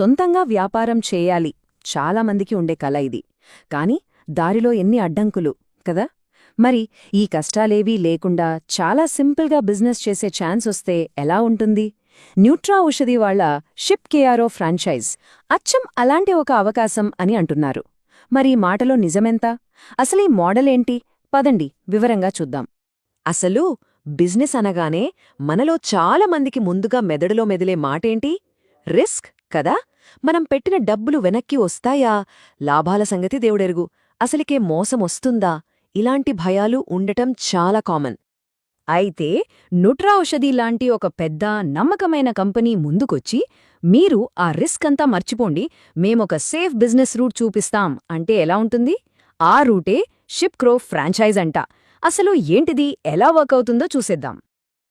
సొంతంగా వ్యాపారం చేయాలి, చాలామందికి ఉండే కల ఇది. కాని దారిలో ఎన్ని అడ్డంకులు కదా. మరి ఈ కష్టాలేవీ లేకుండా చాలా సింపుల్గా బిజినెస్ చేసే ఛాన్స్ వస్తే ఎలా ఉంటుంది? న్యూట్రా ఔషధి వాళ్ల షిప్ కేఆర్ఓ ఫ్రాంచైజ్ అచ్చం అలాంటి ఒక అవకాశం అని అంటున్నారు. మరి ఈ మాటలో నిజమెంత? అసలీ మోడలేంటి? పదండి వివరంగా చూద్దాం. అసలు బిజినెస్ అనగానే మనలో చాలా మందికి ముందుగా మెదడులో మెదిలే మాటేంటి? రిస్క్ కదా. మనం పెట్టిన డబ్బులు వెనక్కి వస్తాయా? లాభాల సంగతి దేవుడెరుగు. అసలికే మోసమొస్తుందా? ఇలాంటి భయాలు ఉండటం చాలా కామన్. అయితే న్యూట్రా ఔషధి లాంటి ఒక పెద్ద నమ్మకమైన కంపెనీ ముందుకొచ్చి మీరు ఆ రిస్క్ అంతా మర్చిపోండి, మేమొక సేఫ్ బిజినెస్ రూట్ చూపిస్తాం అంటే ఎలా ఉంటుంది? ఆ రూటే షిప్క్రో ఫ్రాంచైజ్ అంట. అసలు ఏంటిది, ఎలా వర్క్ అవుతుందో చూసేద్దాం.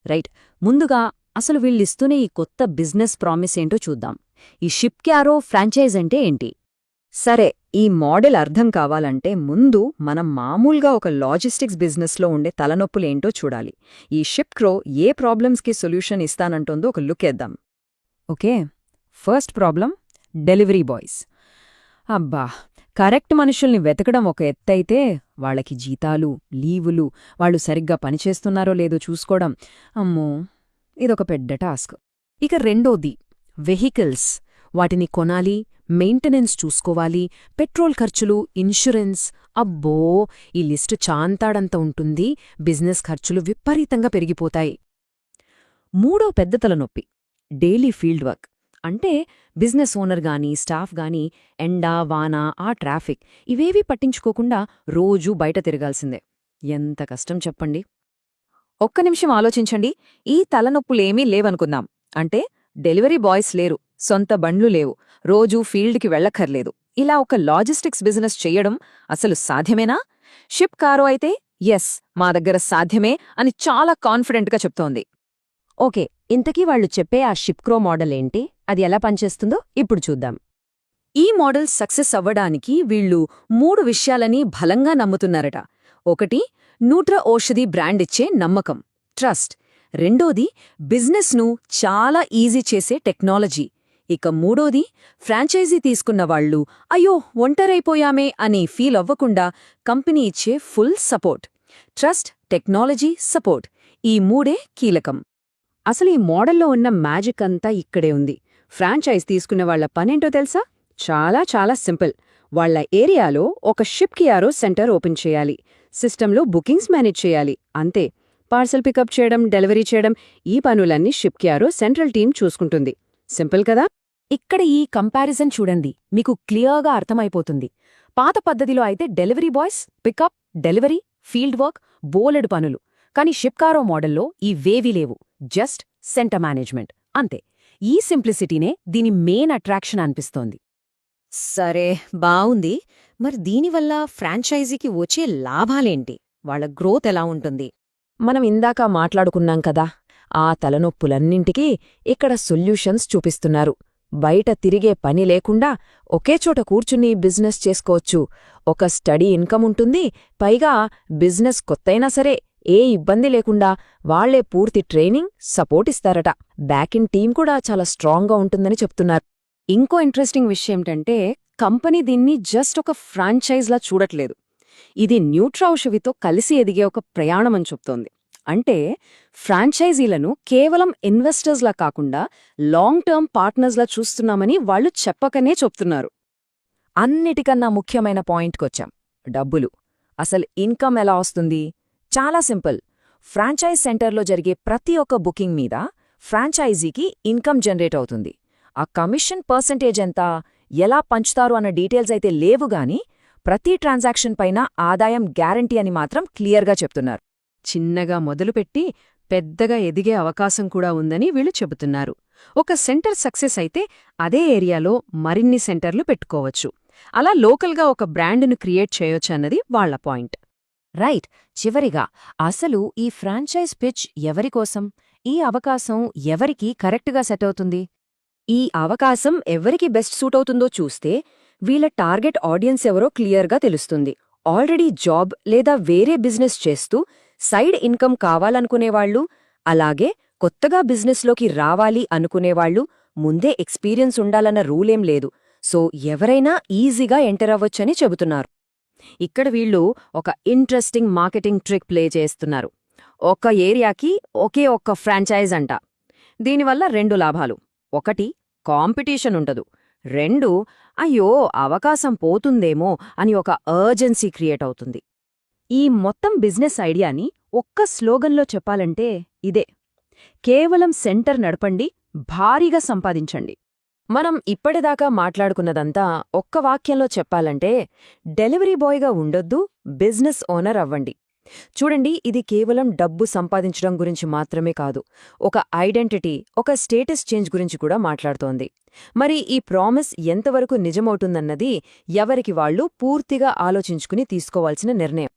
రైట్, ముందుగా అసలు వీళ్ళిస్తూనే ఈ కొత్త బిజినెస్ ప్రామిస్ ఏంటో చూద్దాం. ఈ షిప్ కేఆర్ఓ ఫ్రాంచైజ్ అంటే ఏంటి? సరే, ఈ మోడల్ అర్థం కావాలంటే ముందు మనం మామూలుగా ఒక లాజిస్టిక్స్ బిజినెస్లో ఉండే తలనొప్పులేంటో చూడాలి. ఈ షిప్క్రో ఏ ప్రాబ్లమ్స్కి సొల్యూషన్ ఇస్తానంటుందో ఒక లుక్ వేద్దాం. Okay, first problem delivery boys. అబ్బా, కరెక్ట్ మనుషుల్ని వెతకడం ఒక ఎత్తైతే వాళ్ళకి జీతాలు, లీవులు, వాళ్ళు సరిగ్గా పనిచేస్తున్నారో లేదో చూసుకోవడం, అమ్మో, ఇదొక పెద్ద టాస్క్. ఇక రెండోది వెహికల్స్. వాటిని కొనాలి, మెయింటెనెన్స్ చూసుకోవాలి, పెట్రోల్ ఖర్చులు, ఇన్షూరెన్స్. అబ్బో, ఈ లిస్టు చాంతాడంత ఉంటుంది. బిజినెస్ ఖర్చులు విపరీతంగా పెరిగిపోతాయి. మూడో పెద్ద తలనొప్పి డైలీ ఫీల్డ్ వర్క్. అంటే బిజినెస్ ఓనర్ గానీ స్టాఫ్ గానీ ఎండా వాన ఆ ట్రాఫిక్ ఇవేవీ పట్టించుకోకుండా రోజూ బయట తిరగాల్సిందే. ఎంత కష్టం చెప్పండి. ఒక్క నిమిషం ఆలోచించండి. ఈ తలనొప్పులేమీ లేవనుకుందాం. అంటే డెలివరీ బాయ్స్ లేరు, సొంత బండ్లు లేవు, రోజూ ఫీల్డ్కి వెళ్ళక్కర్లేదు. ఇలా ఒక లాజిస్టిక్స్ బిజినెస్ చెయ్యడం అసలు సాధ్యమేనా? షిప్ కారో అయితే ఎస్, మా దగ్గర సాధ్యమే అని చాలా కాన్ఫిడెంట్గా చెప్తోంది. ఓకే, ఇంతకీ వాళ్ళు చెప్పే ఆ షిప్క్రో మోడల్ ఏంటి? అది ఎలా పనిచేస్తుందో ఇప్పుడు చూద్దాం. ఈ మోడల్ సక్సెస్ అవ్వడానికి వీళ్ళు 3 విషయాలని బలంగా నమ్ముతున్నారట. ఒకటి, న్యూట్రా ఔషధి బ్రాండ్ ఇచ్చే నమ్మకం, ట్రస్ట్. రెండోది, బిజినెస్ను చాలా ఈజీ చేసే టెక్నాలజీ. ఇక మూడోది, ఫ్రాంచైజీ తీసుకున్నవాళ్లు అయ్యో ఒంటరైపోయామే అని ఫీల్ అవ్వకుండా కంపెనీ ఇచ్చే full support. Trust, technology, support, ఈ మూడే కీలకం. అసలు ఈ మోడల్లో ఉన్న మ్యాజిక్ అంతా ఇక్కడే ఉంది. ఫ్రాంచైజ్ తీసుకున్న వాళ్ల పనేంటో తెలుసా? చాలా చాలా సింపుల్. వాళ్ల ఏరియాలో ఒక షిప్ కేఆర్ఓ సెంటర్ ఓపెన్ చేయాలి, సిస్టంలో బుకింగ్స్ మేనేజ్ చేయాలి, అంతే. పార్సల్ పికప్ చేయడం, డెలివరీ చేయడం, ఈ పనులన్నీ షిప్ కేఆర్ఓ సెంట్రల్ టీం చూసుకుంటుంది. సింపుల్ కదా. ఇక్కడ ఈ కంపారిజన్ చూడండి, మీకు క్లియర్గా అర్థమైపోతుంది. పాత పద్ధతిలో అయితే delivery boys, pickup, delivery, field work, బోలెడు పనులు. కానీ షిప్కారో మోడల్లో ఈ వేవీ లేవు, జస్ట్ సెంటర్ మేనేజ్మెంట్, అంతే. ఈ సింప్లిసిటీనే దీని మెయిన్ అట్రాక్షన్ అనిపిస్తోంది. సరే, బావుంది. మరి దీనివల్ల ఫ్రాంచైజీకి వచ్చే లాభాలేంటి? వాళ్ల గ్రోత్ ఎలా ఉంటుంది? మనం ఇందాక మాట్లాడుకున్నాం కదా, ఆ తలనొప్పులన్నింటికీ ఇక్కడ సొల్యూషన్స్ చూపిస్తున్నారు. బయట తిరిగే పని లేకుండా ఒకేచోట కూర్చుని బిజినెస్ చేసుకోవచ్చు. ఒక స్టడీ ఇన్కమ్ ఉంటుంది, పైగా బిజినెస్ కొత్తైనా సరే ఏ ఇబ్బంది లేకుండా వాళ్లే పూర్తి ట్రైనింగ్, సపోర్ట్ ఇస్తారట. బ్యాకిన్ టీం కూడా చాలా స్ట్రాంగ్గా ఉంటుందని చెప్తున్నారు. ఇంకో ఇంట్రెస్టింగ్ విషయమేంటంటే కంపెనీ దీన్ని జస్ట్ ఒక ఫ్రాంచైజ్లా చూడట్లేదు. ఇది న్యూట్రా ఔషధితో కలిసి ఎదిగే ఒక ప్రయాణమని చెప్తోంది. అంటే ఫ్రాంచైజీలను కేవలం ఇన్వెస్టర్స్లా కాకుండా లాంగ్ టర్మ్ పార్ట్నర్స్లా చూస్తున్నామని వాళ్లు చెప్పకనే చెప్తున్నారు. అన్నిటికన్నా ముఖ్యమైన పాయింట్కొచ్చాం, డబ్బులు. అసలు ఇన్కమ్ ఎలా వస్తుంది? చాలా సింపుల్. ఫ్రాంచైజ్ సెంటర్లో జరిగే ప్రతి ఒక్క బుకింగ్ మీద ఫ్రాంచైజీకి ఇన్కమ్ జనరేట్ అవుతుంది. ఆ కమిషన్ పర్సెంటేజ్ ఎంత, ఎలా పంచుతారు అన్న డీటెయిల్స్ అయితే లేవుగాని ప్రతి ట్రాన్సాక్షన్ పైన ఆదాయం గ్యారంటీ అని మాత్రం క్లియర్గా చెప్తున్నారు. చిన్నగా మొదలుపెట్టి పెద్దగా ఎదిగే అవకాశం కూడా ఉందని వీళ్ళు చెబుతున్నారు. ఒక సెంటర్ సక్సెస్ అయితే అదే ఏరియాలో మరిన్ని సెంటర్లు పెట్టుకోవచ్చు. అలా లోకల్గా ఒక బ్రాండ్ను క్రియేట్ చేయొచ్చన్నది వాళ్ల పాయింట్. రైట్. చివరిగా అసలు ఈ ఫ్రాంచైజ్ పిచ్ ఎవరికోసం? ఈ అవకాశం ఎవరికి కరెక్ట్గా సెట్ అవుతుంది? ఈ అవకాశం ఎవరికి బెస్ట్ సూట్ అవుతుందో చూస్తే వీళ్ళ టార్గెట్ ఆడియన్స్ ఎవరో క్లియర్గా తెలుస్తుంది. ఆల్రెడీ జాబ్ లేదా వేరే బిజినెస్ చేస్తూ సైడ్ ఇన్కమ్ కావాలనుకునేవాళ్లు, అలాగే కొత్తగా బిజినెస్లోకి రావాలి అనుకునేవాళ్లు, ముందే ఎక్స్పీరియన్స్ ఉండాలన్న రూలేం లేదు, సో ఎవరైనా ఈజీగా ఎంటర్ అవ్వొచ్చని చెబుతున్నారు. ఇక్కడ వీళ్ళు ఒక ఇంట్రెస్టింగ్ మార్కెటింగ్ ట్రిక్ ప్లే చేస్తున్నారు. ఒక్క ఏరియాకి ఒకే ఒక్క ఫ్రాంచైజ్ అంట. దీనివల్ల 2 లాభాలు. 1 కాంపిటీషన్ ఉండదు. 2 అయ్యో అవకాశం పోతుందేమో అని ఒక అర్జెన్సీ క్రియేట్ అవుతుంది. ఈ మొత్తం బిజినెస్ ఐడియాని ఒక్క స్లోగన్లో చెప్పాలంటే ఇదే: కేవలం సెంటర్ నడపండి, భారీగా సంపాదించండి. మనం ఇప్పటిదాకా మాట్లాడుకున్నదంతా ఒక్క వాక్యంలో చెప్పాలంటే డెలివరీ బాయ్గా ఉండొద్దు, బిజినెస్ ఓనర్ అవ్వండి. చూడండి, ఇది కేవలం డబ్బు సంపాదించడం గురించి మాత్రమే కాదు, ఒక ఐడెంటిటీ, ఒక స్టేటస్ చేంజ్ గురించి కూడా మాట్లాడుతోంది. మరి ఈ ప్రామిస్ ఎంతవరకు నిజమవుతుందన్నది ఎవరికి వాళ్ళు పూర్తిగా ఆలోచించుకుని తీసుకోవాల్సిన నిర్ణయం.